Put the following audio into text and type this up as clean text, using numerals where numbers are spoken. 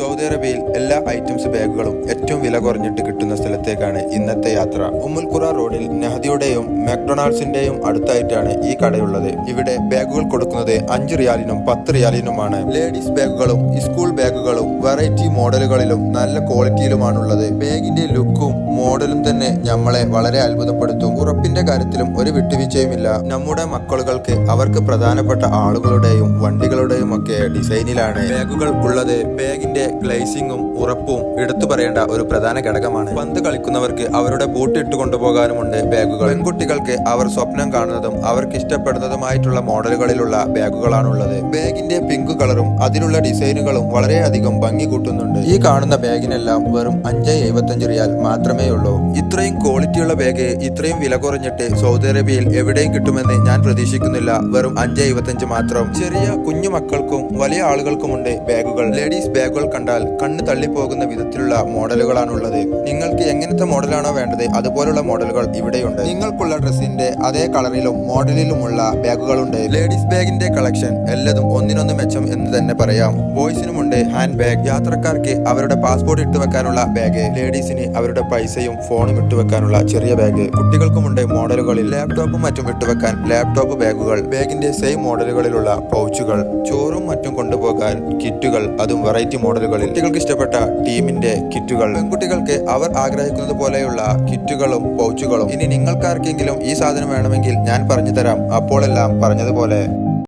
Saudi അറേബ്യയിൽ എല്ലാ items ബാഗുകളും ഏറ്റവും വില കുറഞ്ഞിട്ട് കിട്ടുന്ന സ്ഥലത്തേക്കാണ് ഇന്നത്തെ യാത്ര. ഉമ്മുൽ ഖുറ റോഡിൽ നെഹദിയുടെയും മാക്ഡൊണാൾഡ്സിന്റെയും അടുത്തായിട്ടാണ് ഈ കടയുള്ളത്. ഇവിടെ ബാഗുകൾ കൊടുക്കുന്നത് 5 റിയാലിനും 10 റിയാലിനുമാണ്. ലേഡീസ് ബാഗുകളും സ്കൂൾ ബാഗുകളും വെറൈറ്റി മോഡലുകളിലും നല്ല ക്വാളിറ്റിയിലുമാണുള്ളത്. ബാഗിന്റെ ലുക്കും മോഡലും തന്നെ നമ്മളെ വളരെ അത്ഭുതപ്പെടുത്തും. ഉറപ്പിന്റെ കാര്യത്തിലും ഒരു വിട്ടുവീഴ്ചയുമില്ല. നമ്മുടെ മക്കളുകൾക്ക് അവർക്ക് പ്രധാനപ്പെട്ട ആളുകളുടെയും വണ്ടികളുടെയും ഒക്കെ ഡിസൈനിലാണ് ബാഗുകൾ ഉള്ളത്. ബാഗിന്റെ ഗ്ലേസിംഗും ഉറപ്പും എടുത്തു പറയേണ്ട ഒരു പ്രധാന ഘടകമാണ്. പന്ത് കളിക്കുന്നവർക്ക് അവരുടെ ബൂട്ട് ഇട്ട് കൊണ്ടുപോകാനുമുണ്ട് ബാഗുകൾ. പെൺകുട്ടികൾക്ക് അവർ സ്വപ്നം കാണുന്നതും അവർക്ക് ഇഷ്ടപ്പെടുന്നതുമായിട്ടുള്ള മോഡലുകളിലുള്ള ബാഗുകളാണുള്ളത്. ബാഗിന്റെ പിങ്ക് കളറും അതിലുള്ള ഡിസൈനുകളും വളരെയധികം ഭംഗി കൂട്ടുന്നുണ്ട്. ഈ കാണുന്ന ബാഗിനെല്ലാം വെറും 5.75 റിയാൽ മാത്രമേ ഉള്ളൂ. ഇത്രയും ക്വാളിറ്റിയുള്ള ബാഗ് ഇത്രയും വില കുറഞ്ഞിട്ട് സൗദി അറേബ്യയിൽ എവിടെയും കിട്ടുമെന്ന് ഞാൻ പ്രതീക്ഷിക്കുന്നില്ല. വെറും 5.75 മാത്രം. ചെറിയ കുഞ്ഞു മക്കൾക്കും വലിയ ആളുകൾക്കുമുണ്ട് ബാഗുകൾ. ലേഡീസ് ബാഗുകൾ കണ്ടാൽ കണ്ണ് തള്ളിപ്പോകുന്ന വിധത്തിലുള്ള മോഡലുകളാണുള്ളത്. നിങ്ങൾക്ക് എങ്ങനത്തെ മോഡലാണോ വേണ്ടത് അതുപോലുള്ള മോഡലുകൾ ഇവിടെയുണ്ട്. നിങ്ങൾക്കുള്ള ഡ്രസ്സിന്റെ അതേ കളറിലും മോഡലിലുമുള്ള ബാഗുകളുണ്ട്. ലേഡീസ് ബാഗിന്റെ കളക്ഷൻ എല്ലാതും ഒന്നിനൊന്ന് മെച്ചം എന്ന് തന്നെ പറയാം. ബോയ്സിനുമുണ്ട് ഹാൻഡ് ബാഗ്, യാത്രക്കാർക്ക് അവരുടെ പാസ്പോർട്ട് ഇട്ടുവെക്കാനുള്ള ബാഗ്, ലേഡീസിന് അവരുടെ പൈസയും ഫോണും ഇട്ടുവെക്കാനുള്ള ചെറിയ ബാഗ്, കുട്ടികൾക്കുമുണ്ട് മോഡലുകളിൽ ലാപ്ടോപ്പും മറ്റും ഇട്ടുവെക്കാൻ ലാപ്ടോപ്പ് ബാഗുകൾ, ബാഗിന്റെ സെയിം മോഡലുകളിലുള്ള പൗച്ചുകൾ, ചോറും മറ്റും കൊണ്ടുപോകാൻ കിറ്റുകൾ, അതും വെറൈറ്റി മോഡലുകളിൽ. കുട്ടികൾക്ക് ഇഷ്ടപ്പെട്ട ടീമിന്റെ കിറ്റുകൾ, പെൺകുട്ടികൾക്ക് അവർ ആഗ്രഹിക്കുന്നത് പോലെയുള്ള കിറ്റുകളും പൗച്ചുകളും. ഇനി നിങ്ങൾക്കാർക്കെങ്കിലും ഈ സാധനം വേണമെങ്കിൽ ഞാൻ പറഞ്ഞു തരാം. അപ്പോഴെല്ലാം പറഞ്ഞതുപോലെ